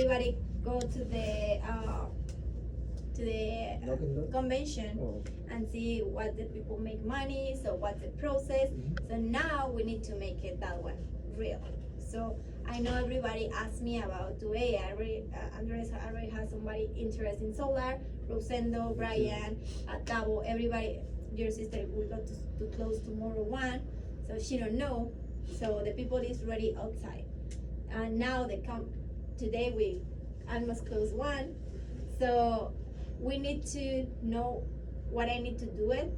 everybody go to the convention and see what the people make money, so what's the process. So now we need to make it that one real. So I know everybody asked me about Andres already has somebody interested in solar, Rosendo, Brian, Tabo, everybody, your sister will go to close tomorrow one, so she don't know. So the people is ready outside. And now they come, today we almost close one. So we need to know what I need to do it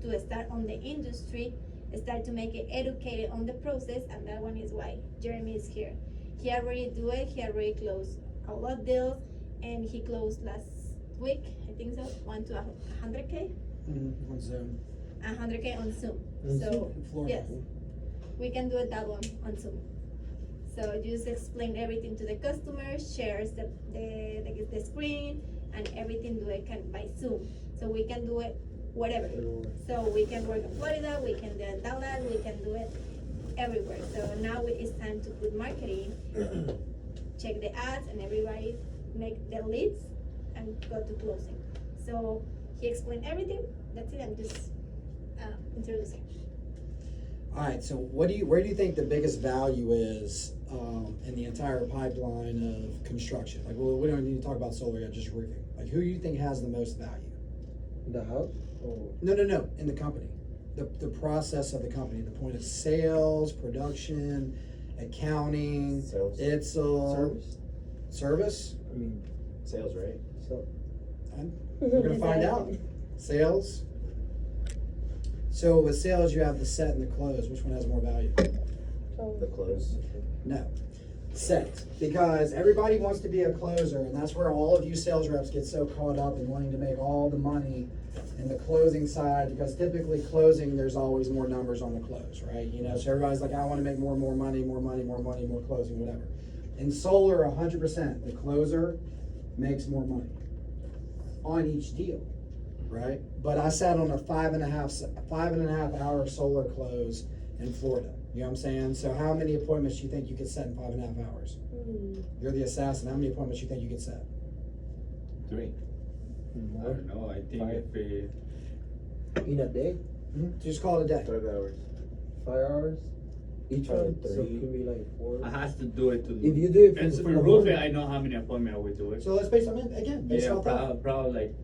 to start on the industry, start to make it educated on the process, and that one is why Jeremy is here. He already do it, he already closed a lot of deals, and he closed last week, I think so, 1 to 100K? On Zoom. 100K on Zoom. On So, Zoom, in Florida. yes, we can do it that one on Zoom. So just explain everything to the customer, shares the screen, and everything do it by Zoom. So we can do it whatever. So we can work in Florida, we can do it in Dallas, we can do it everywhere. So now it's time to put marketing, check the ads, and everybody make the leads and go to closing. So he explained everything. That's it. I'm just introducing. All right, so where do you think the biggest value is in the entire pipeline of construction? Like, well, we don't need to talk about solar yet, just roofing. Like, who do you think has the most value? The house? Or? No, in the company. The process of the company, the point of sales, production, accounting, Sales. it's all Service? service. I mean, sales, right? So, We're gonna find out. Sales. So with sales, you have the set and the close. Which one has more value? The close. No, set. Because everybody wants to be a closer, and that's where all of you sales reps get so caught up in wanting to make all the money in the closing side, because typically closing, there's always more numbers on the close, right? You know, so everybody's like, I want to make more money, more closing, whatever. In solar, 100%, the closer makes more money on each deal, right? But I sat on a 5.5 hour solar close in Florida. You know what I'm saying? So how many appointments do you think you could set in 5.5 hours? You're the assassin. How many appointments do you think you could set? 3. I don't know. I think if in a day? Just call it a day. 5 hours. 5 hours? Each Probably one? So it 3. can be like 4. I has to do it to. If you do it As for for the roofing, morning. I know how many appointments I would do it. So let's base on it again. Based Yeah, off that. probably like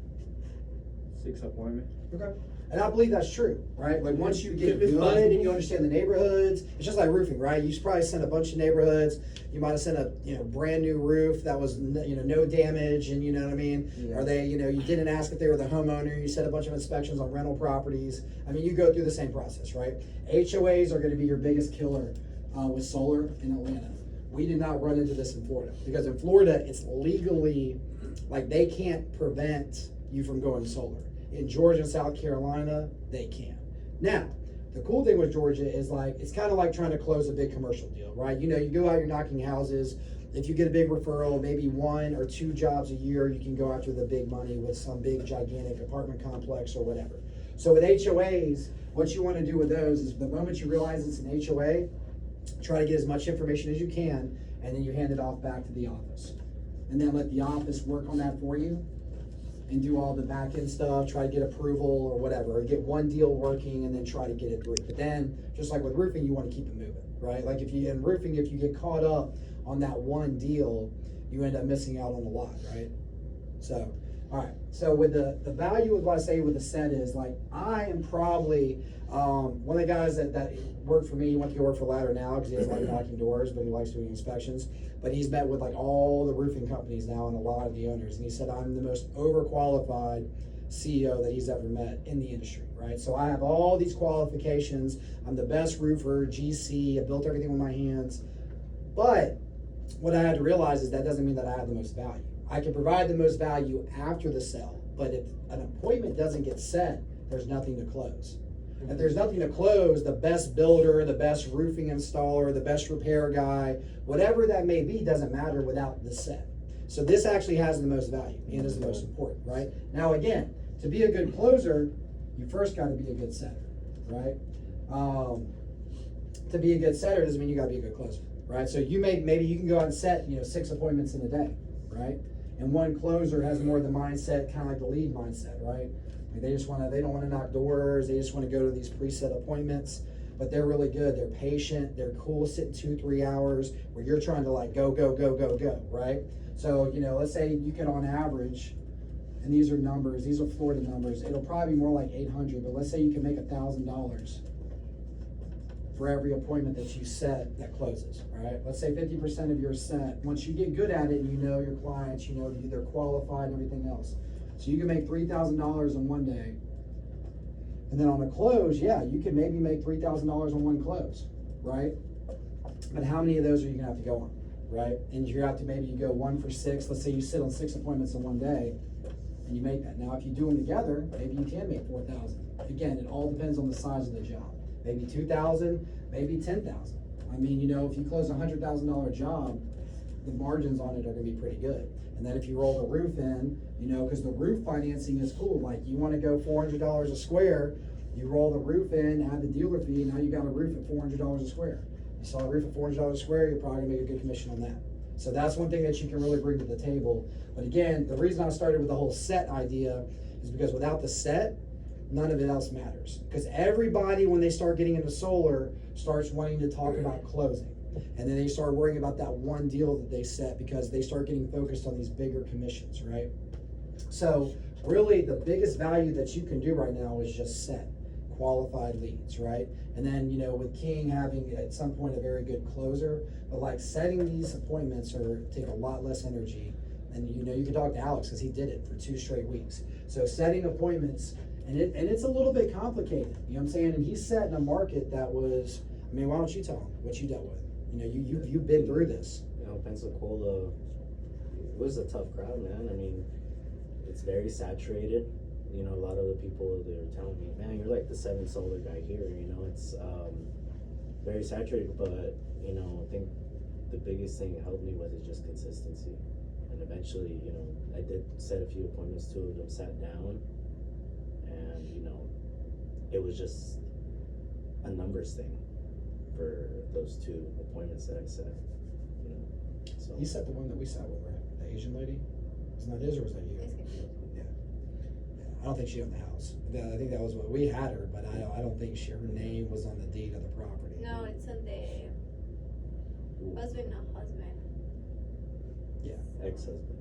6 appointments. Okay. And I believe that's true, right? Like once you get If it's good possible. and you understand the neighborhoods, it's just like roofing, right? You should probably send a bunch of neighborhoods. You might have sent a brand new roof that was no damage, and you know what I mean. Yeah. Or they you didn't ask if they were the homeowner. You said a bunch of inspections on rental properties. I mean, you go through the same process, right? HOAs are going to be your biggest killer with solar in Atlanta. We did not run into this in Florida, because in Florida it's legally, like, they can't prevent you from going solar. In Georgia and South Carolina, they can. Now, the cool thing with Georgia is, like, it's kind of like trying to close a big commercial deal, right? You go out, you're knocking houses. If you get a big referral, maybe 1 or 2 jobs a year, you can go after the big money with some big gigantic apartment complex or whatever. So with HOAs, what you want to do with those is the moment you realize it's an HOA, try to get as much information as you can, and then you hand it off back to the office. And then let the office work on that for you and do all the back end stuff, try to get approval or whatever, or get one deal working and then try to get it through. But then, just like with roofing, you want to keep it moving, right? Like if you get caught up on that one deal, you end up missing out on a lot, right? So, all right. So with the value of what I say with the set is, like, I am probably one of the guys that worked for me. He went to go work for Ladder now because he doesn't like knocking doors, but he likes doing inspections. But he's met with like all the roofing companies now and a lot of the owners. And he said, I'm the most overqualified CEO that he's ever met in the industry, right? So I have all these qualifications. I'm the best roofer, GC. I built everything with my hands. But what I had to realize is that doesn't mean that I have the most value. I can provide the most value after the sale, but if an appointment doesn't get set, there's nothing to close. If there's nothing to close, the best builder, the best roofing installer, the best repair guy, whatever that may be, doesn't matter without the set. So this actually has the most value and is the most important, right? Now again, to be a good closer, you first got to be a good setter, right? To be a good setter doesn't mean you got to be a good closer. right? So maybe you can go out and set, 6 appointments in a day, right? And one closer has more of the mindset, kind of like the lead mindset, right? Like they don't want to knock doors. They just want to go to these preset appointments, but they're really good. They're patient. They're cool sitting 2-3 hours where you're trying to like go, right? So, let's say you can on average, and these are numbers, these are Florida numbers, it'll probably be more like 800, but let's say you can make $1,000 for every appointment that you set that closes, right? Let's say 50% of your set, once you get good at it, you know your clients, they're qualified and everything else. So you can make $3,000 in one day. And then on a close, yeah, you can maybe make $3,000 on one close, right? But how many of those are you gonna have to go on, right? And you have to maybe you go 1 for 6. Let's say you sit on 6 appointments in one day, and you make that. Now, if you do them together, maybe you can make 4,000. Again, it all depends on the size of the job. Maybe 2,000, maybe 10,000. I mean, if you close a $100,000 job, the margins on it are gonna be pretty good. And then if you roll the roof in, because the roof financing is cool. Like you wanna go $400 a square, you roll the roof in, add the dealer fee, now you got a roof at $400 a square. You saw a roof at $400 a square, you're probably gonna make a good commission on that. So that's one thing that you can really bring to the table. But again, the reason I started with the whole set idea is because without the set, none of it else matters. Because everybody, when they start getting into solar, starts wanting to talk about closing. And then they start worrying about that one deal that they set because they start getting focused on these bigger commissions, right? So really the biggest value that you can do right now is just set qualified leads, right? And then, with King having at some point a very good closer, but like setting these appointments take a lot less energy. And you can talk to Alex because he did it for 2 straight weeks. So setting appointments, and it's a little bit complicated, you know what I'm saying? And he's set in a market that was, why don't you tell him what you dealt with? You've been through this. Pensacola, it was a tough crowd, man. It's very saturated. A lot of the people, they're telling me, man, you're like the 7th solar guy here. It's very saturated, but I think the biggest thing it helped me with is just consistency. And eventually, I did set a few appointments. 2 of them sat down, and it was just a numbers thing for those 2 appointments that I set. So You set the one that we sat with, right? The Asian lady? Wasn't that his or was that you? Yeah. I don't think she owned the house. I think that was what we had her, but I don't think her name was on the deed of the property. No, it's on the husband, not husband. Yeah. ex-husband.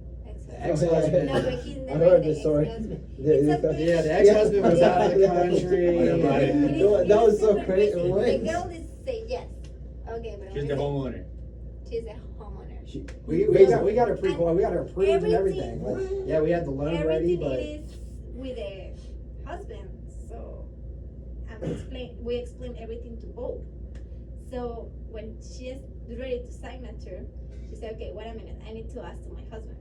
The ex-husband. No, but he's I never heard the the story. ex-husband. Yeah, It's okay. Yeah, the ex-husband was out of the country. That was so super crazy. The Wait. girl is say yes. Okay, but She's the homeowner. She's a homeowner. We got her we got her approved and everything. Like, yeah, we had the loan ready, Everything but it is with the husband. So we explain everything to both. So when she's ready to signature, she said, okay, wait a minute, I need to ask to my husband.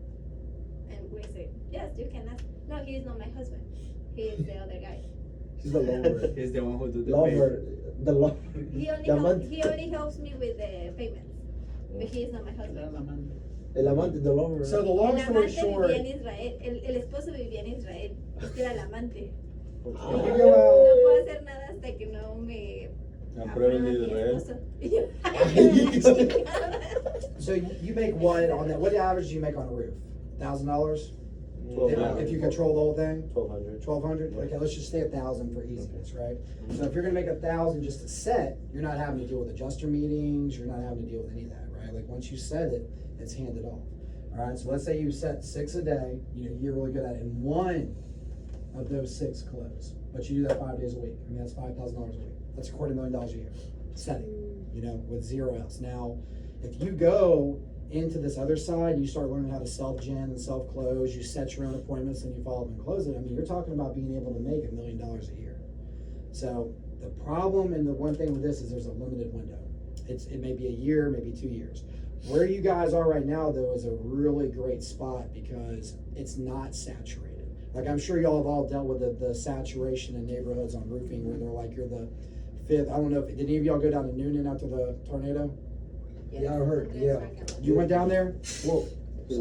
And we say, yes, you can ask. No, he is not my husband. He is the other guy. She's the lover. He's the one who do the Lover. The lover. He The amante. only helps me with the payments. But he is not my husband. El amante, the lover. so the El long story amante short, vivía en Israel. El esposo vivía en Israel. Este era el amante. you Ah. go No out. puedo hacer nada hasta que no me Aprueben de mi Israel. esposo. Y yo, So you make what on that? What average do you make on a roof? $1,000 if you control the whole thing. 1,200. 1,200. Okay, let's just stay 1,000 for easiness, right? So if you're gonna make 1,000 just to set, you're not having to deal with adjuster meetings. You're not having to deal with any of that, right? Like once you set it, it's handed off. All right. So let's say you set 6 a day. You're really good at it, and 1 of those 6 close, but you do that 5 days a week. that's $5,000 a week. That's $250,000 a year. Setting, with 0 else. Now, if you go into this other side, you start learning how to self-gen and self-close, you set your own appointments and you follow up and close it. You're talking about being able to make $1 million a year. So the problem and the one thing with this is there's a limited window. It may be a year, maybe 2 years. Where you guys are right now though is a really great spot because it's not saturated. Like I'm sure y'all have all dealt with the saturation in neighborhoods on roofing where they're like you're the 5th. I don't know if did any of y'all go down to Noonan after the tornado? Yeah, I heard, yeah. You went down there? Well,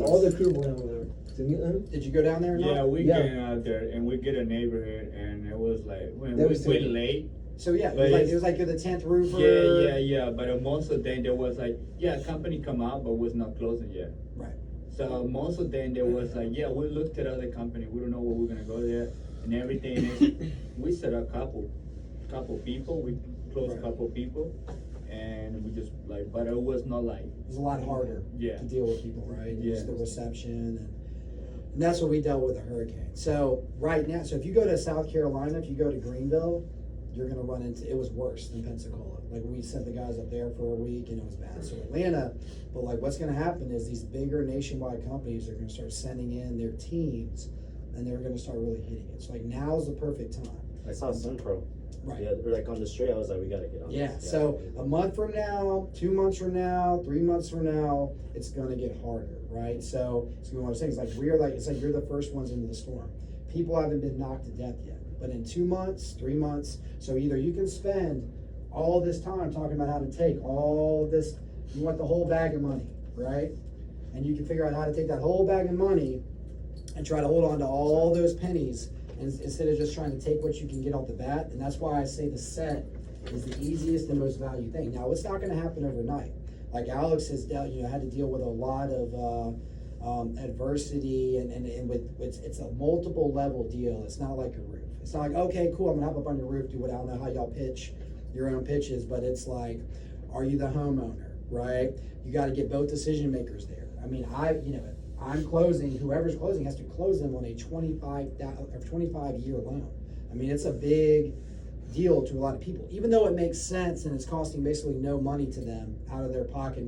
all the crew went over there. To meet them. Did you go down there or not? Yeah, we Yeah. get out there and we get a neighborhood and it was like when They we were went saying- late, So yeah, But it was like you're the 10th roofer. Yeah. But most of them there was like, yeah, company come out, but was not closing yet. Right. So most of them there was like, yeah, we looked at other company. We don't know where we're gonna go there, and everything is. We set a couple people. We closed Right. a couple people, and we just like, but it was not like. It was a lot harder Yeah. to deal with people, right? Yeah. Just the reception and that's what we dealt with a hurricane. So right now, so if you go to South Carolina, if you go to Greenville, you're gonna run into, it was worse than Pensacola. Like we sent the guys up there for a week and it was bad. So Atlanta, but like what's gonna happen is these bigger nationwide companies are gonna start sending in their teams and they're gonna start really hitting it. So like now's the perfect time. I saw Sunpro. Right. Yeah, like on the street, I was like, we gotta get on Yeah, this. so a month from now, 2 months from now, 3 months from now, it's gonna get harder, right? So it's one of those things, like it's like you're the first ones into the storm. People haven't been knocked to death yet, but in 2 months, 3 months, so either you can spend all this time talking about how to take all of this, you want the whole bag of money, right? And you can figure out how to take that whole bag of money and try to hold on to all those pennies instead of just trying to take what you can get off the bat. And that's why I say the set is the easiest and most valued thing. Now, it's not gonna happen overnight. Like Alex has dealt, had to deal with a lot of adversity and with, it's a multiple level deal. It's not like a roof. It's not like, okay, cool, I'm gonna hop up on your roof, do what, I don't know how y'all pitch your own pitches, but it's like, are you the homeowner, right? You gotta get both decision makers there. I mean, I'm closing, whoever's closing has to close them on a 25-year loan. I mean, it's a big deal to a lot of people, even though it makes sense and it's costing basically no money to them out of their pocket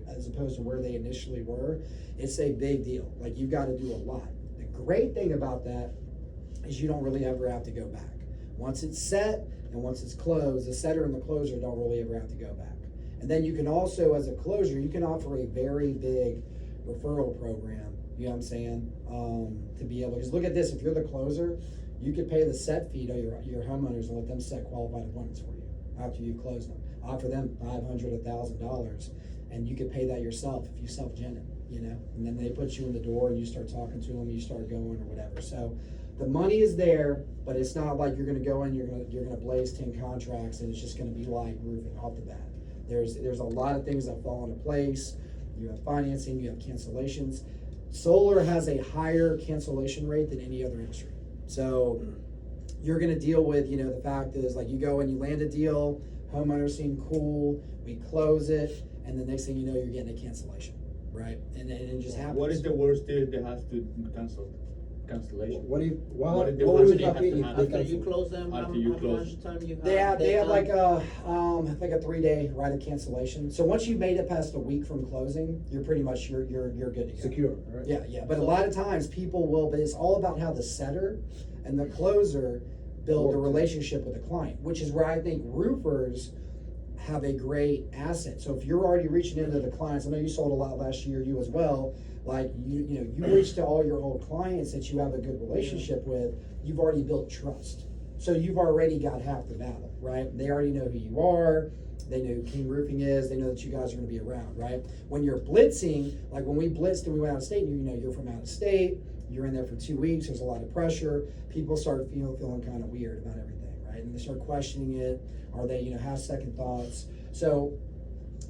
as opposed to where they initially were. It's a big deal. Like, you've got to do a lot. The great thing about that is you don't really ever have to go back. Once it's set and once it's closed, the setter and the closer don't really ever have to go back. And then you can also, as a closer, you can offer a very big referral program, you know what I'm saying, to be able, because look at this, if you're the closer, you could pay the set fee to your homeowners and let them set qualified appointments for you after you've closed them. Offer them $500, $1,000, and you could pay that yourself if you self-gen it, and then they put you in the door and you start talking to them, you start going or whatever. So the money is there, but it's not like you're gonna go in, you're gonna blaze 10 contracts and it's just gonna be like roofing off the bat. There's a lot of things that fall into place. You have financing, you have cancellations. Solar has a higher cancellation rate than any other industry. So you're gonna deal with, the fact is, like, you go and you land a deal, homeowners seem cool, we close it, and the next thing you know, you're getting a cancellation, right? And it just happens. What is the worst deal that has to cancel? Cancellation. What What if would the worst it thing happen has to if they happen? After you cancel? close them, After how you how close. much time you have? They have daytime? like a 3-day right of cancellation. So once you've made it past a week from closing, you're pretty much you're good to go. Secure, right? Yeah. But a lot of times people will, but it's all about how the setter and the closer build a relationship with the client, which is where I think roofers have a great asset. So if you're already reaching into the clients, I know you sold a lot last year, you as well. Like you reach to all your old clients that you have a good relationship with. You've already built trust. So you've already got half the battle, right? They already know who you are. They know who King Roofing is. They know that you guys are going to be around, right? When you're blitzing, like when we blitzed and we went out of state, you're from out of state. You're in there for 2 weeks. There's a lot of pressure. People start feeling kind of weird about everything, right? And they start questioning it. Are they, have second thoughts? So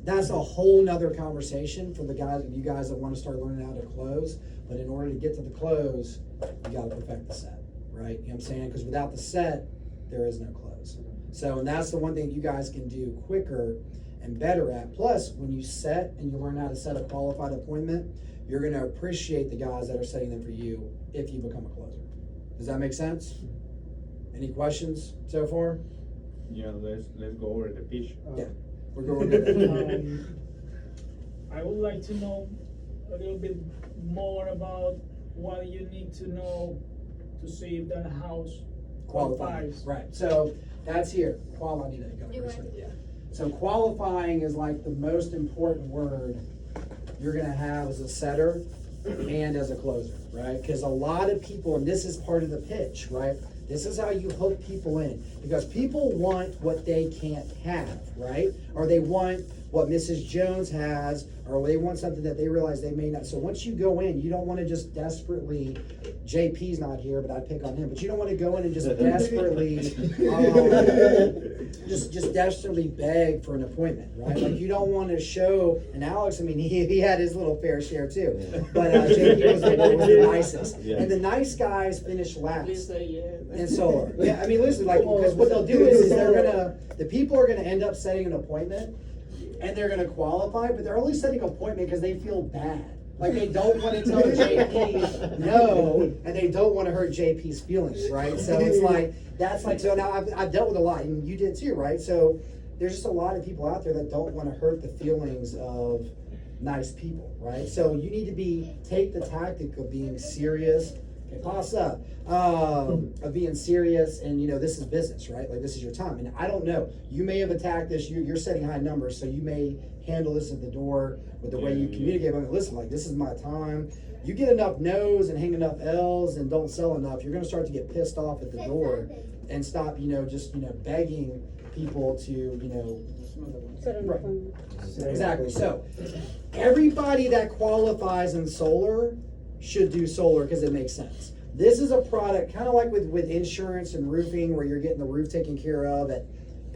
that's a whole nother conversation for you guys that want to start learning how to close. But in order to get to the close, you got to perfect the set, right? You know what I'm saying? Because without the set, there is no close. So, and that's the one thing you guys can do quicker and better at. Plus, when you set and you learn how to set a qualified appointment, you're going to appreciate the guys that are setting them for you if you become a closer. Does that make sense? Any questions so far? Yeah, let's go over the pitch. Yeah. We're going to that. I would like to know a little bit more about what you need to know to see if that house qualifies. Right. So that's here. Quality. You want to- So qualifying is like the most important word you're gonna have as a setter and as a closer, right? Because a lot of people, and this is part of the pitch, right? This is how you hook people in, because people want what they can't have, right? Or they want what Mrs. Jones has, or they want something that they realize they may not. So once you go in, you don't want to just desperately, JP's not here, but I'd pick on him, but you don't want to go in and just desperately, just desperately beg for an appointment, right? Like you don't want to show, and Alex, I mean, he had his little fair share too, but JP was the nicest. Yeah. And the nice guys finish last. Please say yeah. And solar. Yeah, I mean, listen, like, because what they'll do is the people are gonna end up setting an appointment and they're gonna qualify, but they're only setting an appointment because they feel bad. Like they don't wanna tell JP no, and they don't wanna hurt JP's feelings, right? So it's like, that's like, so now I've dealt with a lot, and you did too, right? So there's just a lot of people out there that don't wanna hurt the feelings of nice people, right? So you need to take the tactic of being serious. Okay, pass up. Of being serious, and this is business, right? Like this is your time, and I don't know. You may have attacked this. You're setting high numbers, so you may handle this at the door with the way you communicate. But listen, like this is my time. You get enough no's and hang enough L's and don't sell enough, you're gonna start to get pissed off at the door and stop, just begging people to, right. Exactly. So everybody that qualifies in solar should do solar because it makes sense. This is a product kind of like with insurance and roofing, where you're getting the roof taken care of at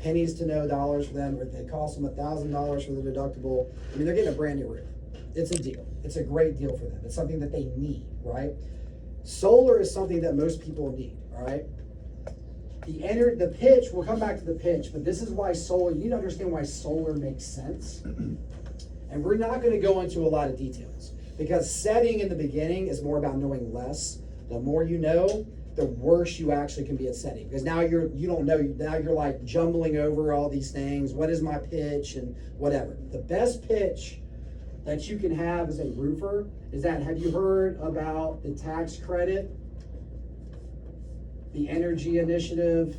pennies to no dollars for them, or it costs them $1,000 for the deductible. I mean, they're getting a brand new roof. It's a deal. It's a great deal for them. It's something that they need, right? Solar is something that most people need, all right? The pitch, we'll come back to the pitch, but this is why solar, you need to understand why solar makes sense. And we're not going to go into a lot of details, because setting in the beginning is more about knowing less. The more you know, the worse you actually can be at setting, because now you don't know. Now you're like jumbling over all these things. What is my pitch and whatever. The best pitch that you can have as a roofer is that, have you heard about the tax credit, the energy initiative,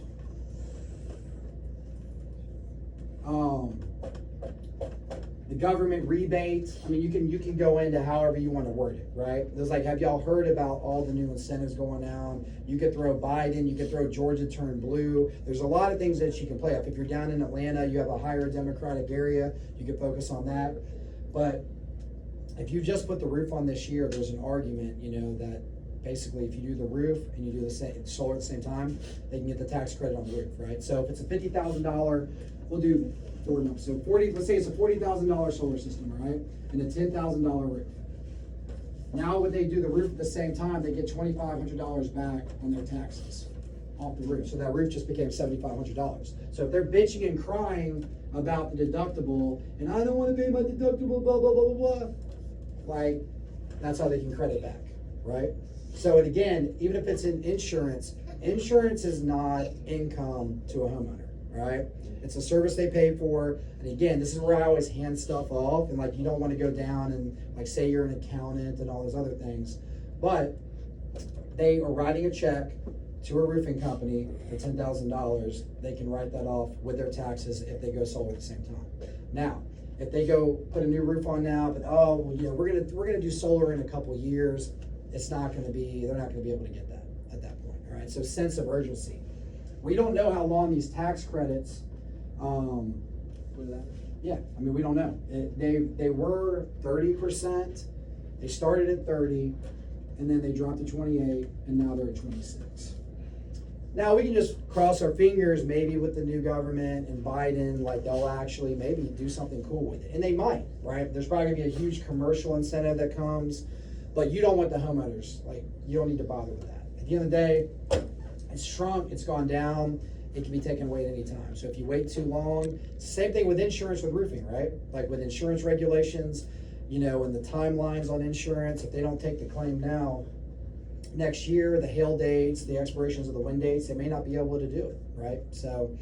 the government rebate? I mean, you can go into however you want to word it, right? There's like, have y'all heard about all the new incentives going on? You could throw Biden, you could throw Georgia turn blue. There's a lot of things that you can play up. If you're down in Atlanta, you have a higher Democratic area, you could focus on that. But if you just put the roof on this year, there's an argument, that basically if you do the roof and you do the same solar at the same time, they can get the tax credit on the roof, right? So if it's a $50,000, we'll do four numbers. So let's say it's a $40,000 solar system, right? And a $10,000 roof. Now when they do the roof at the same time, they get $2,500 back on their taxes off the roof. So that roof just became $7,500. So if they're bitching and crying about the deductible, and I don't want to pay my deductible, blah, blah, blah, blah, blah, like, that's how they can credit back, right? So, and again, even if it's in insurance is not income to a homeowner, right? It's a service they pay for. And again, this is where I always hand stuff off, and like, you don't want to go down and like say you're an accountant and all those other things, but they are writing a check to a roofing company for $10,000. They can write that off with their taxes if they go solar at the same time. Now, if they go put a new roof on now, but we're gonna do solar in a couple years, they're not gonna be able to get that at that point. All right. So sense of urgency. We don't know how long these tax credits. Yeah, I mean, we don't know. They were 30%. They started at 30, and then they dropped to 28, and now they're at 26. Now we can just cross our fingers, maybe with the new government and Biden, like they'll actually maybe do something cool with it. And they might, right? There's probably gonna be a huge commercial incentive that comes, but you don't want the homeowners, like you don't need to bother with that. At the end of the day, it's shrunk, it's gone down, it can be taken away at any time. So if you wait too long, same thing with insurance with roofing, right? Like with insurance regulations, and the timelines on insurance, if they don't take the claim now, next year, the hail dates, the expirations of the wind dates, they may not be able to do it, right? So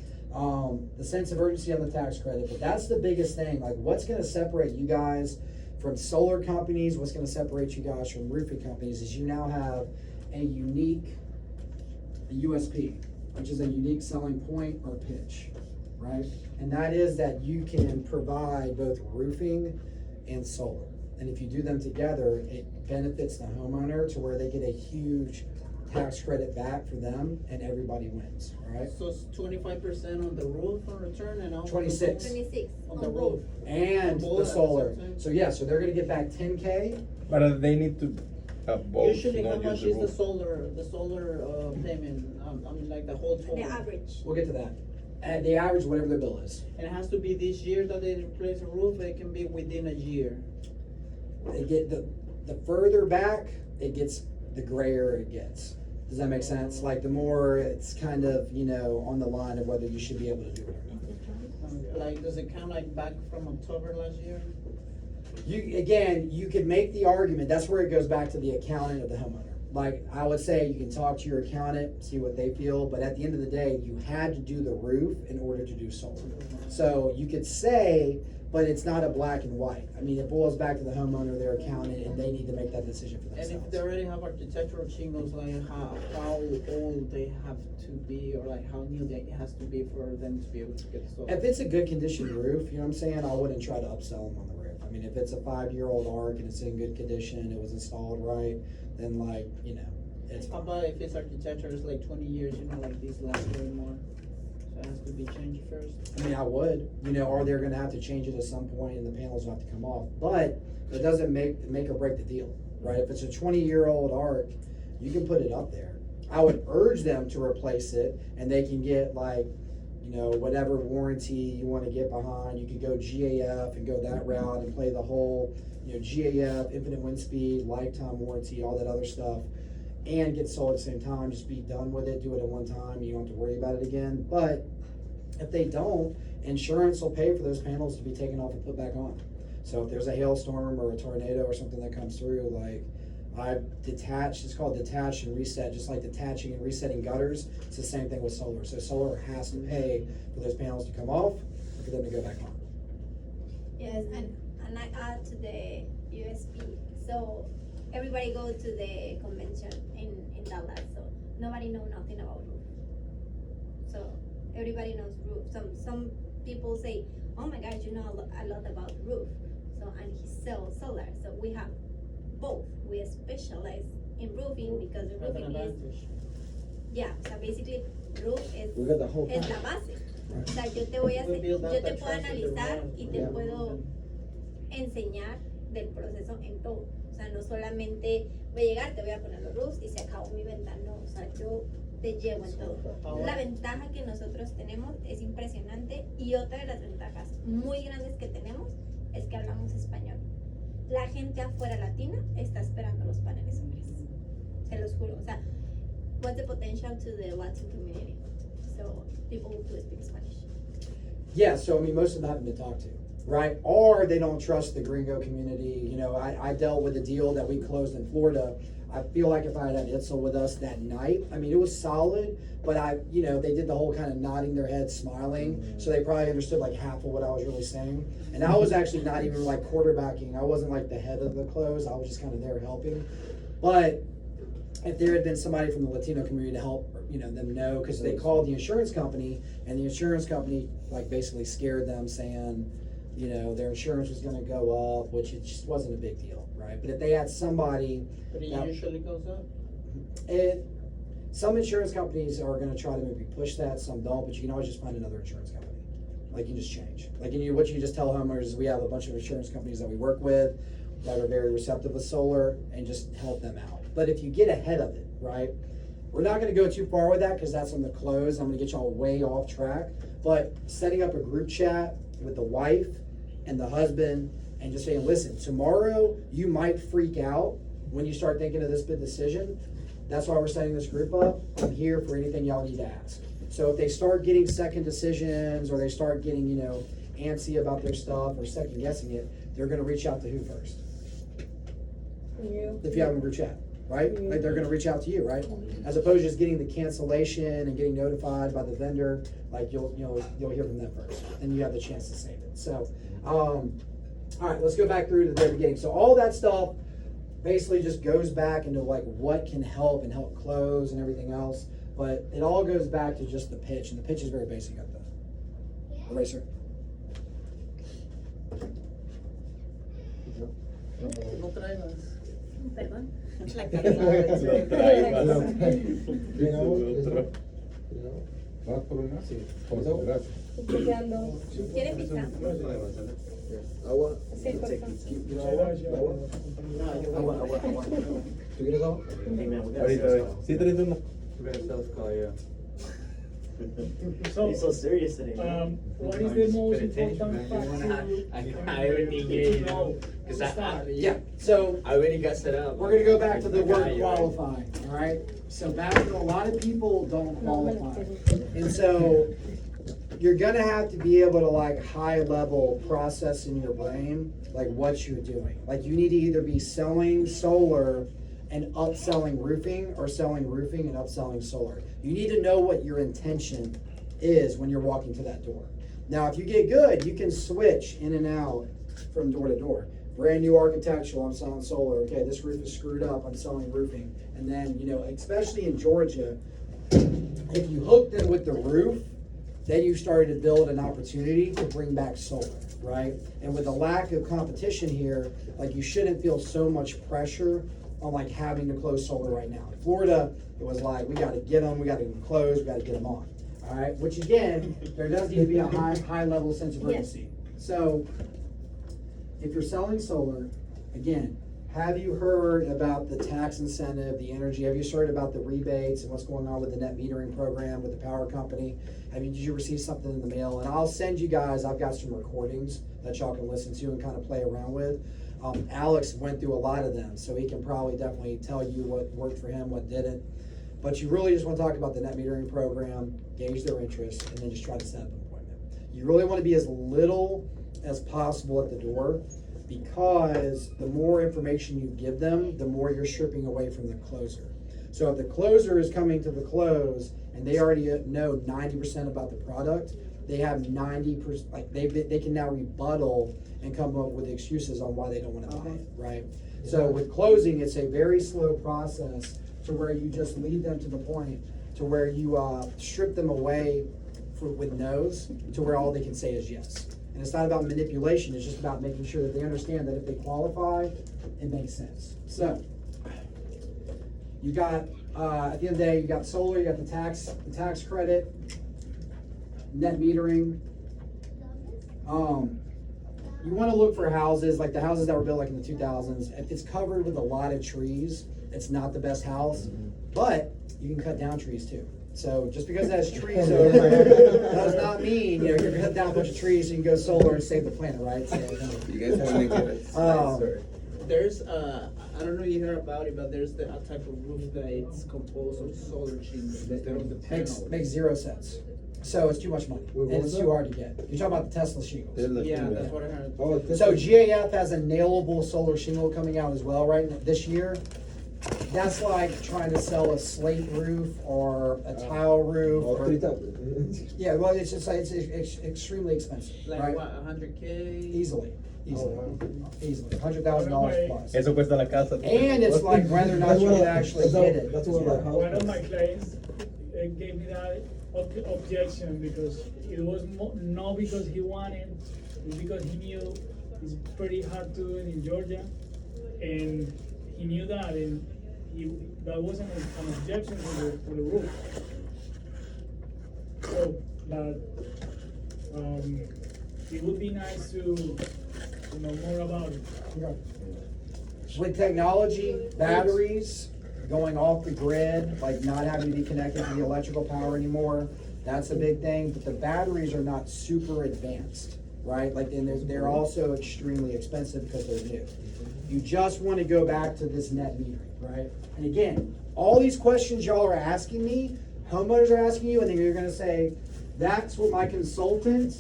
the sense of urgency on the tax credit, but that's the biggest thing. Like, what's going to separate you guys from solar companies, what's going to separate you guys from roofing companies is you now have a USP, which is a unique selling point or pitch, right? And that is that you can provide both roofing and solar. And if you do them together, it benefits the homeowner to where they get a huge tax credit back for them, and everybody wins, alright? So it's 25% on the roof on return and all. 26. 26 On the roof. And the Both. solar, so yeah, so they're gonna get back 10K. But they need to both, Usually, how not much use is the the roof. solar payment? I mean, like the whole total. The average. We'll get to that. And the average, whatever their bill is. And it has to be this year that they replace the roof. It can be within a year. They get the further back it gets, the grayer it gets. Does that make sense? Like the more it's kind of, you know, on the line of whether you should be able to do it or not. Like, does it count like back from October last year? You could make the argument, that's where it goes back to the accountant of the homeowner. Like, I would say you can talk to your accountant, see what they feel, but at the end of the day, you had to do the roof in order to do solar. So you could say, but it's not a black and white. I mean, it boils back to the homeowner, their accountant, and they need to make that decision for And if themselves. they already have architectural shingles, like how old they have to be, or like how new it has to be for them to be able to get solar? If it's a good condition roof, you know what I'm saying, I wouldn't try to upsell them on the roof. I mean, if it's a 5-year-old arc and it's in good condition, it was installed right, then like, you know, it's How fine. about if it's architecture, it's like 20 years, you know, like these last way more? So it has to be changed first. I mean, I would, you know, or they're gonna have to change it at some point and the panels will have to come off, but it doesn't make or break the deal, right? If it's a 20-year-old arc, you can put it up there. I would urge them to replace it and they can get like, you know, whatever warranty you wanna get behind, you could go GAF and go that route and play the whole, you know, GAF, infinite wind speed, lifetime warranty, all that other stuff, and get sold at the same time, just be done with it, do it at one time, you don't have to worry about it again. But if they don't, insurance will pay for those panels to be taken off and put back on. So if there's a hailstorm or a tornado or something that comes through, like I've detached, it's called detach and reset, just like detaching and resetting gutters, it's the same thing with solar. So solar has to pay for those panels to come off and for them to go back on. Yes, and I add to the USB. So everybody go to the convention in Dallas. So nobody know nothing about roof. So everybody knows roof. Some people say, "Oh my God, you know a lot about roof." So and he sells solar. So we have both. We specialize in roofing because the Have an roofing is advantage. so basically roof We got the whole es la pack. base. O sea, yo te voy a We hacer, build yo out te that puedo trust with the analizar roof. y te Yeah. puedo enseñar del proceso en todo. O sea, no solamente voy a llegar, te voy a poner los roofs y se acabó mi venta. No, o sea, yo te llevo en todo. La ventaja que nosotros tenemos es impresionante y otra de las ventajas muy grandes que tenemos es que hablamos español. La gente afuera latina está esperando los paneles solares. Se los juro. O sea, what's the potential to the Latin community? So people who speak Spanish. Yeah, so I mean, most of them haven't been talked to, right? Or they don't trust the gringo community. You know, I dealt with a deal that we closed in Florida. I feel like if I had Itzel with us that night, I mean, it was solid, but you know, they did the whole kind of nodding their head, smiling. So they probably understood like half of what I was really saying. And I was actually not even like quarterbacking. I wasn't like the head of the close. I was just kind of there helping. But if there had been somebody from the Latino community to help, you know, them know, because they called the insurance company, and the insurance company like basically scared them, saying, you know, their insurance was going to go up, which it just wasn't a big deal, right? But if they had somebody, But it Yeah. usually goes up. some insurance companies are going to try to maybe push that, some don't, but you can always just find another insurance company. Like you just change. Like what you just tell homeowners is we have a bunch of insurance companies that we work with that are very receptive with solar, and just help them out. But if you get ahead of it, right? We're not gonna go too far with that because that's on the close. I'm gonna get y'all way off track. But setting up a group chat with the wife and the husband and just saying, listen, tomorrow you might freak out when you start thinking of this big decision. That's why we're setting this group up. I'm here for anything y'all need to ask. So if they start getting second decisions or they start getting, you know, antsy about their stuff or second guessing it, they're gonna reach out to who first? If you have a group chat, right? Like they're gonna reach out to you, right? As opposed to just getting the cancellation and getting notified by the vendor, like you'll hear from them first, and you have the chance to save it. So, all right, let's go back through to the very beginning. So all that stuff basically just goes back into like what can help and help close and everything else, but it all goes back to just the pitch, and the pitch is very basic up there. Eraser. No traigas. Perdón. La calzada. You know, you know. ¿Vas por una? Sí. Eso. Gracias. ¿Quieres pizza? Agua. Take pizza. ¿Quieres agua? Agua. Agua. ¿Tú quieres agua? Hey man, we got Ahorita, sales call. sí, traes una. We got a sales call, yeah. So, You're so serious today, man. what is the most Pay attention, important man. fact You wanna- to, I already get, you know, to 'cause I- start? Yeah, so I already got set up. we're gonna go back to the I got word you, right? qualify, all right? So back to, a lot of people don't qualify. And so you're gonna have to be able to like high level process in your brain, like what you're doing. Like you need to either be selling solar and upselling roofing or selling roofing and upselling solar. You need to know what your intention is when you're walking to that door. Now, if you get good, you can switch in and out from door to door. Brand new architectural, I'm selling solar. Okay, this roof is screwed up, I'm selling roofing. And then, you know, especially in Georgia, if you hook them with the roof, then you started to build an opportunity to bring back solar, right? And with the lack of competition here, like you shouldn't feel so much pressure on like having to close solar right now. In Florida, it was like, we gotta get them, we gotta get them closed, we gotta get them on. All right, which again, there does need to be a high level sense of urgency. So, if you're selling solar, again, have you heard about the tax incentive, the energy? Have you heard about the rebates and what's going on with the net metering program with the power company? Did you receive something in the mail? And I'll send you guys, I've got some recordings that y'all can listen to and kind of play around with. Alex went through a lot of them, so he can probably definitely tell you what worked for him, what didn't. But you really just want to talk about the net metering program, gauge their interest, and then just try to set up an appointment. You really want to be as little as possible at the door, because the more information you give them, the more you're stripping away from the closer. So if the closer is coming to the close and they already know 90% about the product, they have 90%, like they can now rebuttal and come up with excuses on why they don't want to buy it, right? So with closing, it's a very slow process to where you just lead them to the point to where you strip them away with no's to where all they can say is yes. And it's not about manipulation, it's just about making sure that they understand that if they qualify, it makes sense. So, you got, at the end of the day, you got solar, you got the tax credit, net metering. You wanna look for houses, like the houses that were built like in the 2000s, if it's covered with a lot of trees, it's not the best house, but you can cut down trees too. So just because it has trees over there does not mean, you're gonna cut down a bunch of trees so you can go solar and save the planet, right? So, You guys want to get it? There's I don't know if you heard about it, but there's a type of roof that it's composed of solar shingles instead of the panels. makes zero sense. So it's too much money, Wait, what and was it's that? too hard to get. You're talking about the Tesla shingles. Yeah, that's what I heard. Oh, So GAF has a nailable solar shingle coming out as well, right, this year. That's like trying to sell a slate roof or a tile roof. Oh, or- 3,000. Yeah, well, it's just, it's extremely expensive, Like right? what, 100K? Easily, Oh, wow. easily, $100,000 plus. Eso cuesta la casa. And it's like whether or not you can actually get it. That's what the house. One of my clients gave me that objection because it was not because he wanted, it's because he knew it's pretty hard to do it in Georgia, and he knew that, and that wasn't an objection for the roof. So, but it would be nice to know more about it. With technology, batteries, going off the grid, like not having to be connected to the electrical power anymore, that's a big thing, but the batteries are not super advanced, right? Like, and they're also extremely expensive because they're new. You just want to go back to this net metering, right? And again, all these questions y'all are asking me, homeowners are asking you, and then you're gonna say, that's what my consultant,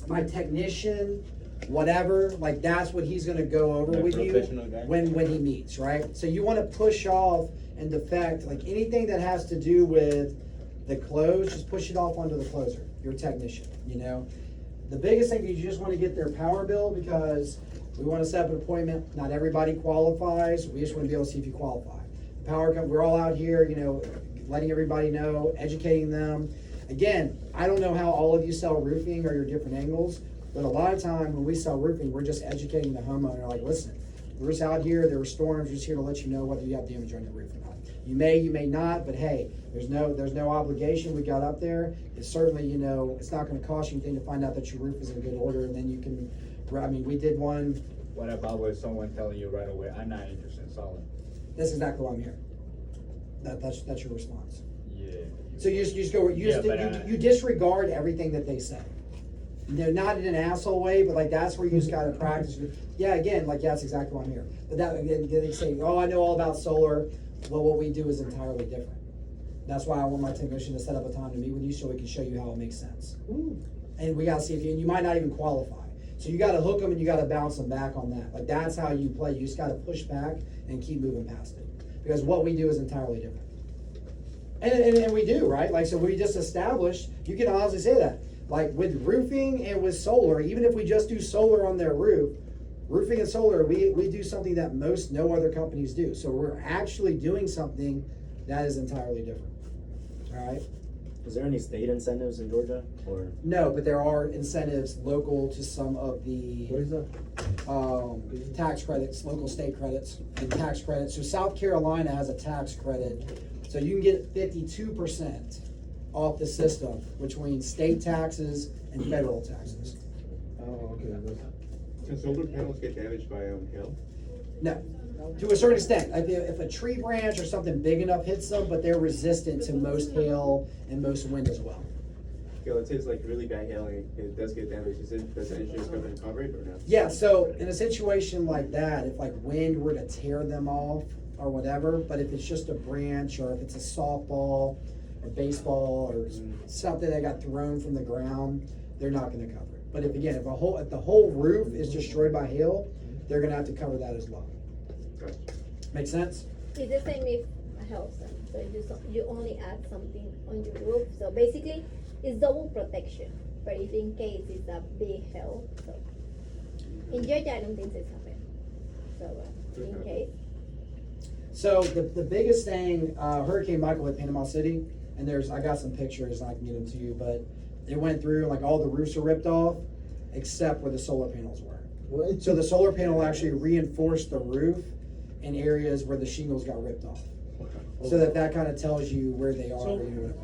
my technician, whatever, like that's what he's gonna go over The with you professional guy. when he meets, right? So you wanna push off and defect, like anything that has to do with the close, just push it off onto the closer, your technician, The biggest thing is you just wanna get their power bill, because we wanna set up an appointment, not everybody qualifies, we just wanna be able to see if you qualify. The power company, we're all out here, letting everybody know, educating them. Again, I don't know how all of you sell roofing or your different angles, but a lot of time when we sell roofing, we're just educating the homeowner, like, listen, we're just out here, there were storms, we're just here to let you know whether you have damage on your roof or not. You may not, but hey, there's no obligation. We got up there. It's certainly, you know, it's not gonna cost you anything to find out that your roof is in good order, and then you can, I mean, we did one, What about with someone telling you right away, I'm not interested in selling? that's exactly why I'm here. That's your response. Yeah. So you just go, you disregard everything that they say. They're not in an asshole way, but like that's where you just gotta practice. Yeah, again, like that's exactly why I'm here. But that again, they say, oh, I know all about solar. Well, what we do is entirely different. That's why I want my technician to set up a time to meet with you so we can show you how it makes sense. And we gotta see if you, and you might not even qualify. So you gotta hook them and you gotta bounce them back on that. Like that's how you play. You just gotta push back and keep moving past it. Because what we do is entirely different. And we do, right? Like, so we just established, you can honestly say that. Like with roofing and with solar, even if we just do solar on their roof, roofing and solar, we do something that no other companies do. So we're actually doing something that is entirely different. All right? Is there any state incentives in Georgia, or? No, but there are incentives local to some of the What is that? tax credits, local state credits, and tax credits. So South Carolina has a tax credit, so you can get 52% off the system between state taxes and federal taxes. Oh, okay. Can solar panels get damaged by hail? No, to a certain extent. Like if a tree branch or something big enough hits them, but they're resistant to most hail and most wind as well. Yeah, let's say it's like really bad hail and it does get damaged. Does the insurance company cover it or no? Yeah, so in a situation like that, if like wind were to tear them off or whatever, but if it's just a branch or if it's a softball or baseball or something that got thrown from the ground, they're not gonna cover it. But if the whole roof is destroyed by hail, they're gonna have to cover that as well. Gotcha. Make sense? It's the same if a house, so you only add something on your roof, so basically it's double protection, but if in case it's a big hail, so. In Georgia, I don't think it's happened, so in case. So the biggest thing, Hurricane Michael hit Panama City, and I got some pictures and I can get them to you, but it went through and like all the roofs are ripped off, except where the solar panels were. What? So the solar panel actually reinforced the roof in areas where the shingles got ripped off. So that kind of tells you where they are. So- where you went.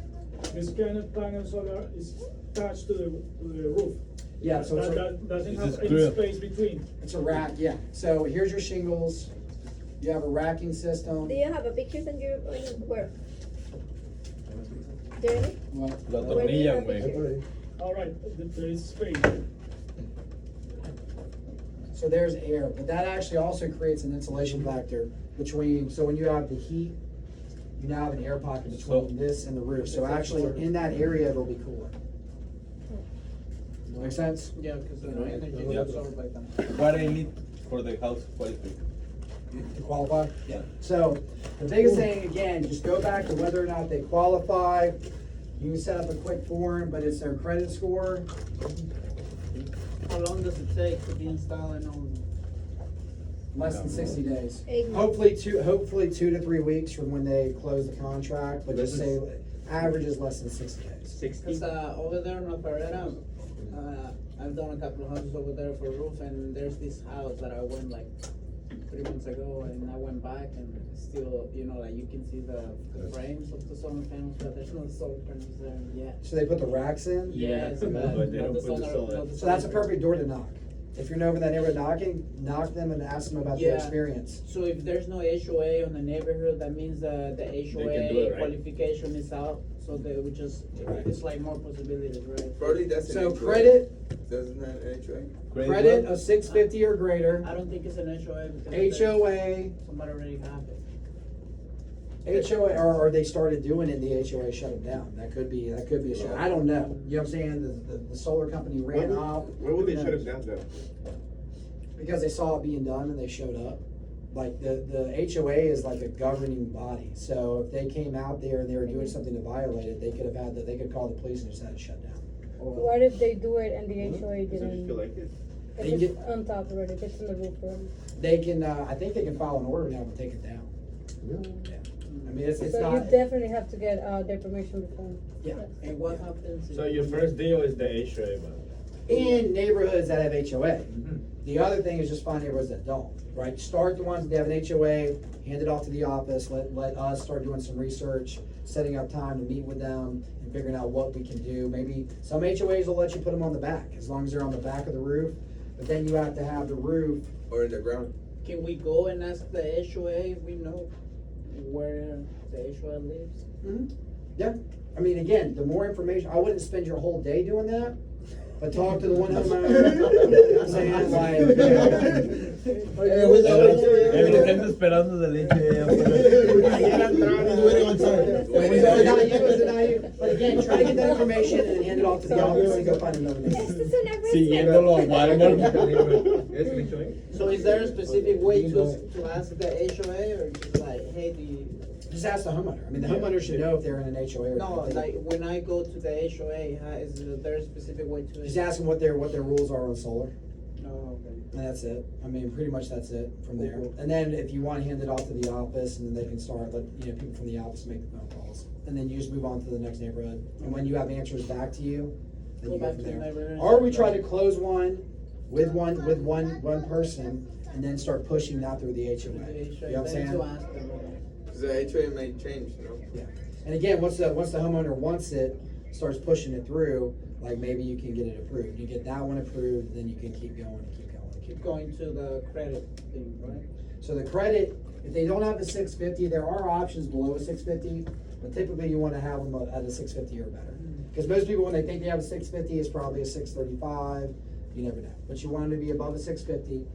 This kind of panel solar is attached to the roof. Yeah, so That doesn't It's have just any grill. space between. it's a rack, yeah. So here's your shingles. You have a racking system. Do you have a pictures on your, where? Jeremy? What? La Where do you tornilla, have güey. pictures? All right, there is space. So there's air, but that actually also creates an insulation factor between, so when you have the heat, you now have an air pocket between this and the roof. So actually in that area, it'll be cooler. Make sense? Yeah, because the energy Yeah. is absorbed by them. What I need for the house quality? To qualify? Yeah. So the biggest thing, again, just go back to whether or not they qualify. You can set up a quick form, but it's their credit score. How long does it take to be installed and all? Less than 60 days. 8 months. Hopefully 2 to 3 weeks from when they close the contract, but just This say is- average is less than 60 days. 60? Because over there in Alpharetta, I've done a couple of houses over there for roof, and there's this house that I went like 3 months ago, and I went back and still, like you can see the frames of the solar panels, but there's no solar panels there yet. So they put the racks in. Yes, but they don't put the solar. So that's a perfect door to knock. If you're over that neighborhood knocking, knock them and ask them about their Yeah. experience. So if there's no HOA on the neighborhood, that means the can do HOA it, right? qualification is out, so they would just, it's like more possibilities, right? Probably that's an So HOA. credit Doesn't that an HOA? Credit of 650 or greater. I don't think it's an HOA because HOA, somebody already have it. or they started doing it and the HOA shut them down. That could be a shut. I don't know. You know what I'm saying? The solar company ran off. Where would they Who shut knows? it down though? Because they saw it being done and they showed up. Like the HOA is like a governing body. So if they came out there and they were doing something to violate it, they could call the police and just had it shut down. What if they do it and the HOA Does it just didn't? feel like it? They If it's get- on top already, if it's in the roof already. They can, I think they can file an order now to take it down. Yeah. I mean, it's So you not, definitely have to get their permission before. yeah. And what happens? So your first deal is the HOA, but in neighborhoods that have HOA. The other thing is just find neighborhoods that don't, right? Start the ones that have an HOA, hand it off to the office, let us start doing some research, setting up time to meet with them and figuring out what we can do. Maybe some HOAs will let you put them on the back, as long as they're on the back of the roof, but then you have to have the roof. Or in the ground. Can we go and ask the HOA if we know where the HOA lives? Yeah, I mean, again, the more information, I wouldn't spend your whole day doing that, but talk to the one homeowner, you know what I'm saying, like. El Vicente esperando del But again, try to get that information and hand it off to the office and go find another neighbor. Siguiéndolo a Walmart. So is there a specific way to ask the HOA or just like, hey, do you? Just ask the homeowner. I mean, the homeowner should know if they're in an HOA or No, not. like when I go to the HOA, is there a specific way to? Just ask them what their rules are on solar, Oh, okay. and that's it. I mean, pretty much that's it from there. Cool. And then if you want to hand it off to the office, and then they can start, people from the office make the phone calls. And then you just move on to the next neighborhood. And when you have answers back to you, then Go you go back from to the there. neighborhood. Or we try to close one with one person, and then start pushing that through the HOA. You know what I'm Then saying? to ask them. Cause the HOA may change, you know? Yeah. And again, once the homeowner wants it, starts pushing it through, like maybe you can get it approved. You get that one approved, then you can keep going and keep going and keep Keep going. going to the credit thing, right? So the credit, if they don't have the 650, there are options below a 650, but typically you want to have them at a 650 or better. Because most people, when they think they have a 650, it's probably a 635. You never know. But you want them to be above a 650.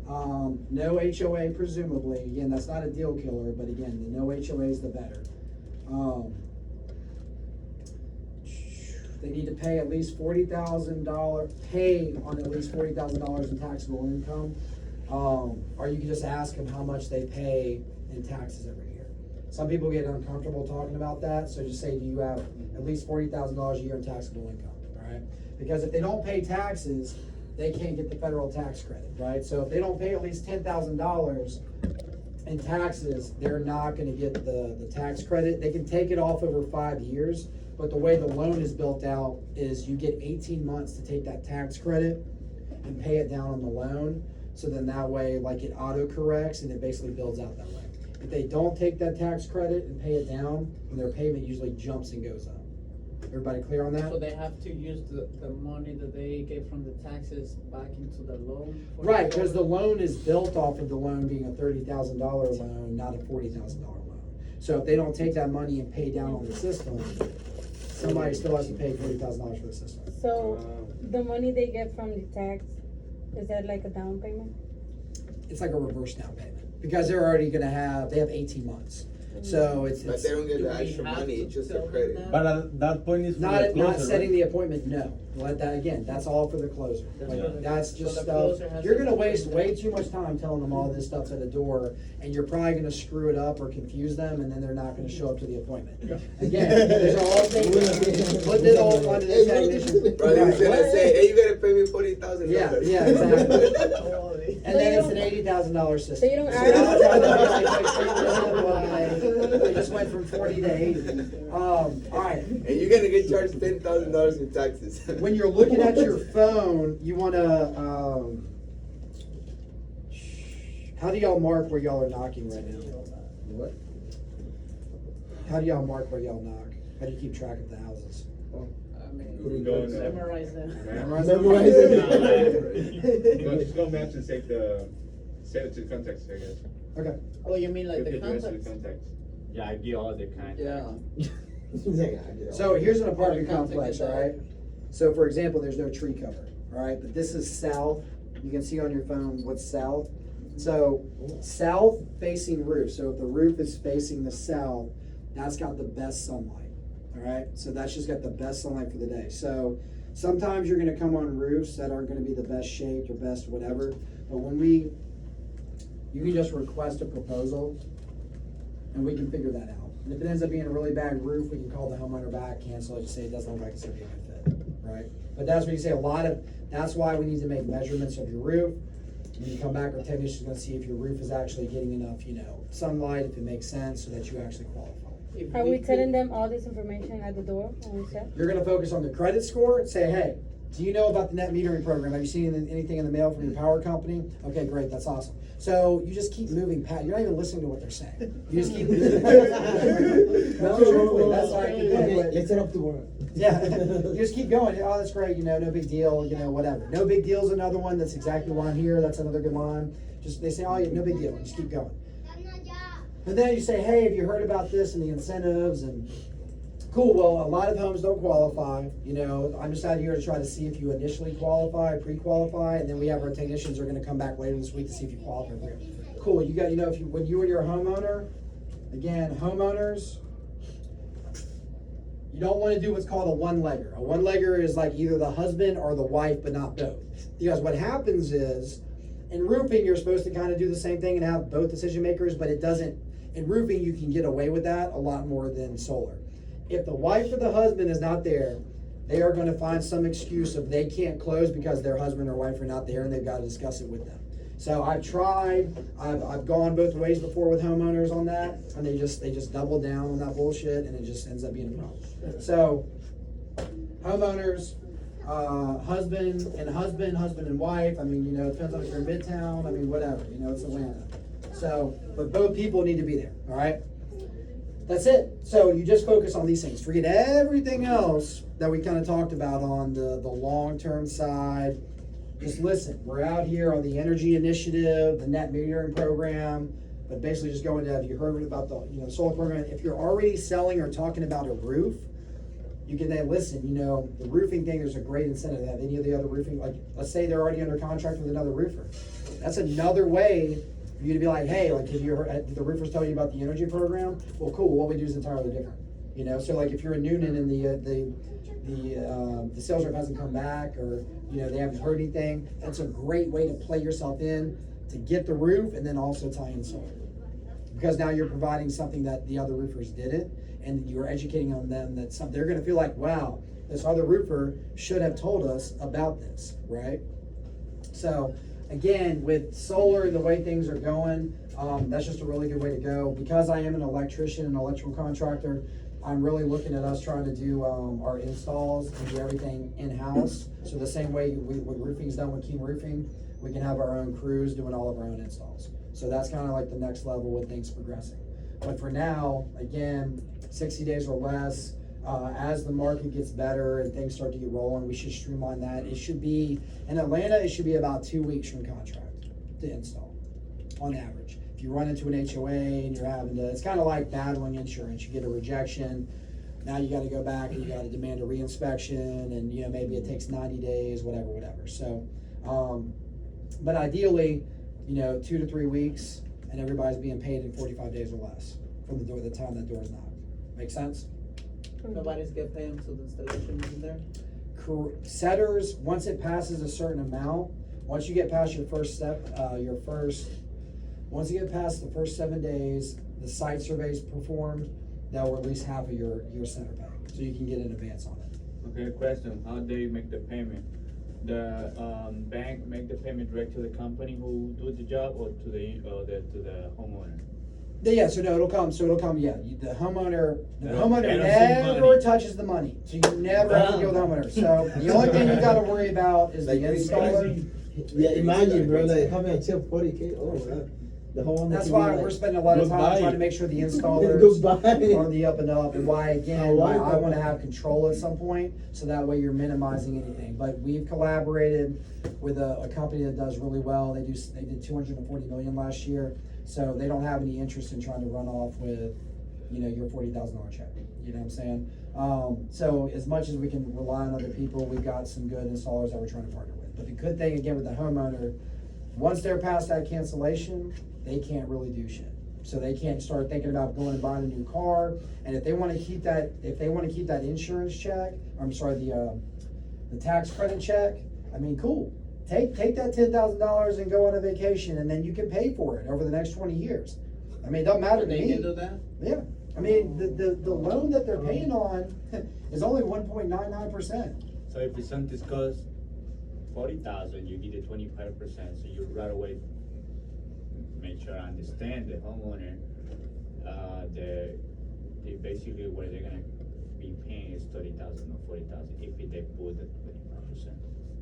No HOA, presumably. Again, that's not a deal killer, but again, the no HOA is the better. They need to pay at least $40,000, pay on at least $40,000 in taxable income. Or you can just ask them how much they pay in taxes every year. Some people get uncomfortable talking about that, so just say, do you have at least $40,000 a year in taxable income, all right? Because if they don't pay taxes, they can't get the federal tax credit, right? So if they don't pay at least $10,000 in taxes, they're not gonna get the tax credit. They can take it off over 5 years, but the way the loan is built out is you get 18 months to take that tax credit and pay it down on the loan. So then that way, like, it auto corrects and it basically builds out that way. If they don't take that tax credit and pay it down, then their payment usually jumps and goes up. Everybody clear on that? So they have to use the money that they get from the taxes back into the loan? for Right, because the loan is built off of the loan being a $30,000 loan, not a $40,000 loan. So if they don't take that money and pay down on the system, somebody still has to pay $40,000 for the system. So the money they get from the tax, is that like a down payment? It's like a reverse down payment, because they're already gonna have, they have 18 months. So it's But they don't get Do the we extra have money, to it's just tell a them credit. that? But at that point is for the not closer, setting right? the appointment, no. Let that, again, that's all for the closer. That's Like, for the- that's so just the stuff, closer has you're to gonna do waste it. way too much time telling them all this stuff's at the door, and you're probably gonna screw it up or confuse them, and then they're not gonna show up to the appointment. Again, these are all things, put it all under the technician. Bro, they was Right. gonna say, hey, you gotta pay me $40,000. Yeah, exactly. And then it's an $80,000 system. So you don't So add- that's how they just went from 40 to 80. All right. And you're gonna get charged $10,000 in taxes. When you're looking at your phone, you wanna, how do y'all mark where y'all are knocking right now? What? How do y'all mark where y'all knock? How do you keep track of the houses? I mean, Who going there? memorize them. Memorize Go, just go maps and set it to the contacts, I guess. Okay. Oh, you mean like the Get the rest of contacts? the contacts. Yeah, I get all the contacts. Yeah. So here's an apartment Contact complex, is all right? So for example, there's no tree cover, all right? But this is south. You can see on your phone what's south. So south facing roof. So if the roof is facing the south, that's got the best sunlight, all right? So that's just got the best sunlight for the day. So sometimes you're gonna come on roofs that aren't gonna be the best shaped or best whatever. But you can just request a proposal and we can figure that out. And if it ends up being a really bad roof, we can call the homeowner back, cancel it, just say it doesn't look like it's gonna be a good fit, right? But that's what you say, that's why we need to make measurements of your roof. When you come back, our technician's gonna see if your roof is actually getting enough, sunlight, if it makes sense, so that you actually qualify. If Are we could- telling them all this information at the door when we set? You're gonna focus on the credit score and say, hey, Do you know about the net metering program? Have you seen anything in the mail from your power company? Okay, great, that's awesome. So you just keep moving past, you're not even listening to what they're saying. You just keep moving. No, truthfully, that's all I can do. but- Let's set up tomorrow. Yeah, you just keep going. Oh, that's great. No big deal. Whatever. No big deal is another one. That's exactly why I'm here. That's another good line. Just they say, oh, yeah, no big deal. Just keep going. And then you say, hey, have you heard about this and the incentives and cool. Well, a lot of homes don't qualify. I'm just out here to try to see if you initially qualify, pre-qualify, and then we have our technicians are going to come back later this week to see if you qualify for it. Cool. You got if you when you and your homeowner, again, homeowners. You don't want to do what's called a one-legger. A one-legger is like either the husband or the wife, but not both. Because what happens is, in roofing, you're supposed to kind of do the same thing and have both decision makers, but it doesn't. In roofing, you can get away with that a lot more than solar. If the wife or the husband is not there, they are going to find some excuse of they can't close because their husband or wife are not there, and they've got to discuss it with them. So I've tried, I've gone both ways before with homeowners on that, and they just double down on that bullshit, and it just ends up being a problem. So homeowners, husband and wife. I mean, it depends on if you're in Midtown. I mean, whatever. It's Atlanta. So, but both people need to be there. All right. That's it. So you just focus on these things. Forget everything else that we kind of talked about on the long-term side. Just listen, we're out here on the energy initiative, the net metering program, but basically just going to, have you heard about the solar program? If you're already selling or talking about a roof, you can then listen, the roofing thing, there's a great incentive to have any of the other roofing, like let's say they're already under contract with another roofer. That's another way for you to be like, hey, like if you heard, the roofers tell you about the energy program, well, cool, what we do is entirely different. So like if you're in Noonan and the sales rep hasn't come back or they haven't heard anything, that's a great way to play yourself in to get the roof and then also tie in solar, because now you're providing something that the other roofers didn't, and you're educating on them that they're going to feel like, wow, this other roofer should have told us about this, right? So again, with solar and the way things are going, that's just a really good way to go. Because I am an electrician and electrical contractor, I'm really looking at us trying to do our installs and do everything in-house. So the same way what roofing's done with King Roofing, we can have our own crews doing all of our own installs. So that's kind of like the next level with things progressing. But for now, again, 60 days or less, as the market gets better and things start to get rolling, we should streamline that. It should be, in Atlanta, it should be about 2 weeks from contract to install, on average. If you run into an HOA and you're having to, it's kind of like battling insurance. You get a rejection, now you got to go back and you got to demand a reinspection, and maybe it takes 90 days, whatever. So, but ideally, 2 to 3 weeks, and everybody's being paid in 45 days or less from the time that door is knocked. Make sense? Nobody's get paid until the installation is there. Setters, once it passes a certain amount, once you get past your first step, once you get past the first 7 days, the site surveys performed, they'll release half of your setter pay, so you can get in advance on it. Okay, question, how do you make the payment? The bank make the payment direct to the company who do the job or to the homeowner? Yeah, so it'll come, yeah, the homeowner They don't see never money. touches the money, so you never have to deal with the homeowner. So the only thing you gotta worry about is the installer. Yeah, imagine, bro, like having a check 40K. Oh, man. The whole. That's why we're spending a lot of time Goodbye. trying to make sure the installers Goodbye. are the up and up, and why, again, Why? I wanna have control at some point, so that way you're minimizing anything. But we've collaborated with a company that does really well. They did 240 million last year, so they don't have any interest in trying to run off with, your $40,000 check. You know what I'm saying? So as much as we can rely on other people, we've got some good installers that we're trying to partner with. But the good thing, again, with the homeowner, once they're past that cancellation, they can't really do shit. So they can't start thinking about going and buying a new car. And if they want to keep that, insurance check, the tax credit check, I mean, cool. Take that $10,000 and go on a vacation, and then you can pay for it over the next 20 years. I mean, it doesn't matter to They me. can do that? Yeah. I mean, the loan that they're paying on is only 1.99%. So if something costs 40,000, you get the 25%, so you right away make sure I understand the homeowner, they basically what they're gonna be paying is 30,000 or 40,000 if they put the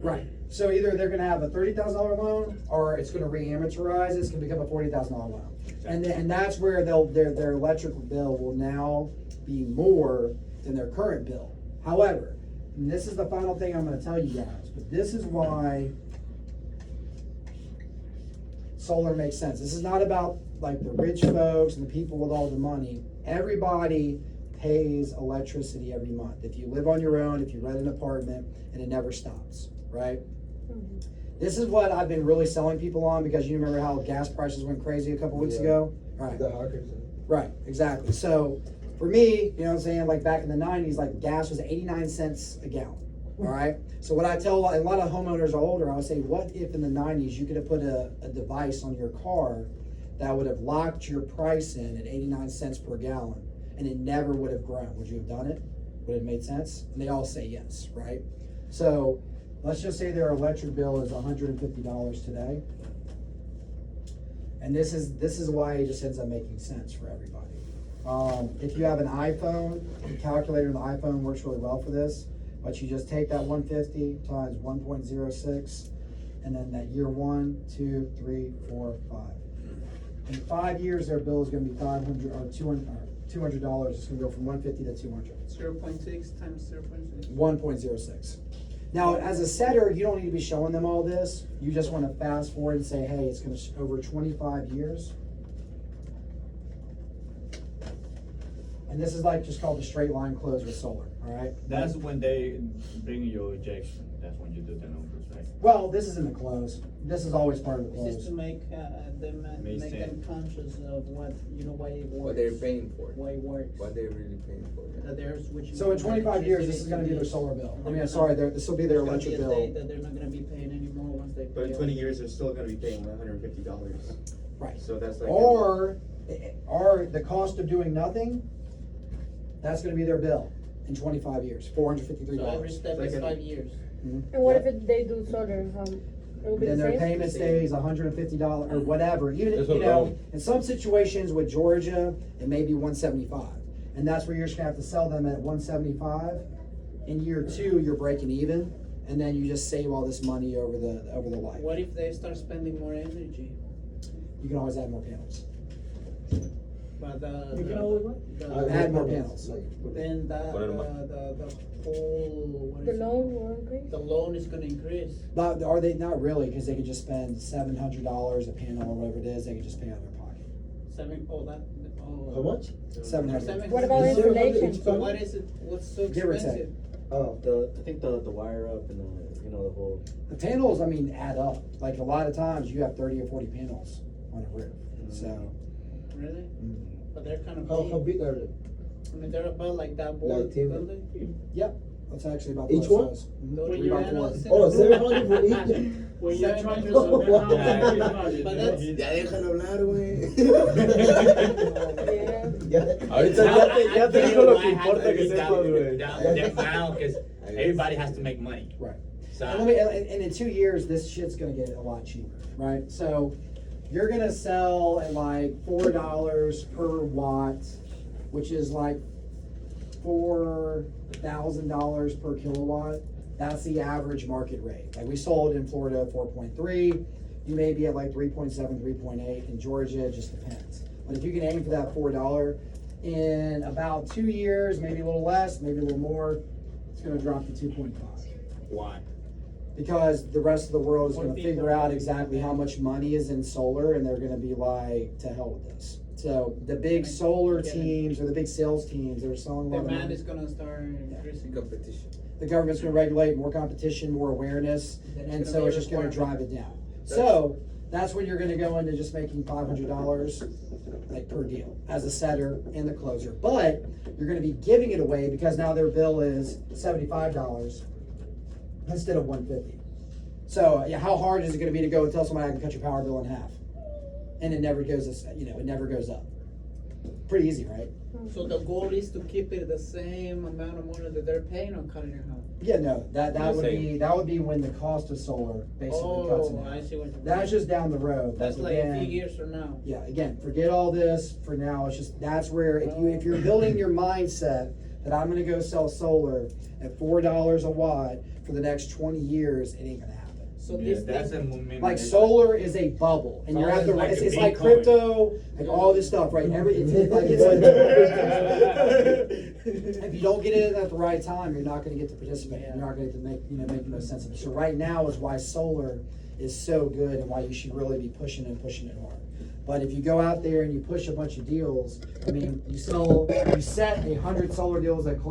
Right. So either they're gonna have a $30,000 loan, or it's gonna re-amortize, it's gonna become a $40,000 loan. And that's where their electric bill will now be more than their current bill. However, and this is the final thing I'm gonna tell you guys, but this is why solar makes sense. This is not about like the rich folks and the people with all the money. Everybody pays electricity every month. If you live on your own, if you rent an apartment, and it never stops, right? This is what I've been really selling people on, because you remember how gas prices went crazy a couple weeks ago? Right. The hawkers. Right, exactly. So for me, you know what I'm saying, like back in the 90s, like gas was 89 cents a gallon. All right. So what I tell a lot of homeowners are older, I would say, what if in the 90s you could have put a device on your car that would have locked your price in at 89 cents per gallon, and it never would have grown? Would you have done it? Would it have made sense? And they all say yes, right? So let's just say their electric bill is $150 today. And this is why it just ends up making sense for everybody. If you have an iPhone, the calculator in the iPhone works really well for this. But you just take that 150 times 1.06, and then that year 1, 2, 3, 4, 5. In 5 years, their bill is going to be $500 or $200. It's going to go from 150 to 200. 0.6 times 0.6. 1.06. Now, as a setter, you don't need to be showing them all this. You just want to fast forward and say, hey, it's going to over 25 years. And this is like just called the straight line close with solar, all right? That's when they bring your ejection, that's when you do the numbers, right? Well, this is in the close. This is always part of the This is close. to make Makes make them sense. conscious of what, you know, why it works. What they're paying for. Why it works. What they're really paying for. Yeah. That they're switching. So in from 25 years, this is electricity gonna be to their this. solar bill. I mean, sorry, this will be their There's gonna electric be a bill. date that they're not gonna be paying anymore once they pay. But in off. 20 years, they're still gonna be paying $150. Right. So that's like. Or the cost of doing nothing, that's gonna be their bill in 25 years, $453. So every step Like is a- 5 years. And what if they do solar? It will be Then the their same? payment stays $150 or whatever. Even if, That's you what know, wrong. in some situations with Georgia, it may be 175. And that's where you're just gonna have to sell them at 175. In year 2, you're breaking even, and then you just save all this money over the life. What if they start spending more energy? You can always add more panels. But You can always what? Add more panels. Then the whole, what The is it? loan will increase? The loan is gonna increase. Are they not really? Because they could just spend $700 a panel or whatever it is. They could just pay out of their pocket. How much? 700. What about Is there another installation? each So panel? what is it, what's so Give or take. expensive? Oh. I think the wire up and the whole. The panels, I mean, add up. Like a lot of times, you have 30 or 40 panels on a roof. So. Really? mm. But they're kind of How big. big are they? I mean, they're about like that board, Like don't they? Yep, that's actually about Each the one? size. Those are 3 your by 4. panels. Oh, 700 for each? When you're trying to Oh, sell wow. them out, But that's- Ya déjalo hablar, güey. Yeah. Ahorita ya te digo lo que importa que sepas, güey. Now, cause everybody has to make money. Right. So. And in 2 years, this shit's gonna get a lot cheaper, right? So you're gonna sell at like $4 per watt, which is like $4,000 per kilowatt. That's the average market rate. Like we sold in Florida 4.3. You may be at like 3.7, 3.8. In Georgia, it just depends. But if you can aim for that $4, in about 2 years, maybe a little less, maybe a little more, it's gonna drop to 2.5. Why? Because the rest of the world is More gonna people figure are out gonna exactly do how that. much money is in solar, and they're gonna be like, to hell with this. So the big solar Yeah. teams or the big sales teams, they're selling a lot of Demand money. is gonna start increasing. Competition. The government's gonna regulate more competition, more awareness, Then it's and gonna so be it's just gonna requirement. drive it down. So that's when you're gonna go into just making $500 like per deal as a setter and the closer. But you're gonna be giving it away because now their bill is $75 instead of $150. So yeah, how hard is it gonna be to go and tell somebody I can cut your power bill in half? And it never goes, it never goes up. Pretty easy, right? So the goal is to keep it the same amount of money that they're paying on cutting your house. Yeah, no, that The would be when the cost of solar basically cuts in Oh, I half. see what you're. That's just down the road. That's like a Again, few years from now. Yeah, again, forget all this for now. It's just that's where if you're building your mindset that I'm gonna go sell solar at $4 a watt for the next 20 years, it ain't gonna happen. So Yeah, this that's thing, a movement. Like solar is a bubble, and you're at the Solar is like it's a like Bitcoin. crypto, like all this stuff, right? If you don't get in at the right time, you're not going to get to participate. You're not going to make the most sense of it. So right now is why solar is so good and why you should really be pushing it hard. But if you go out there and you push a bunch of deals, I mean, you set 100 solar deals that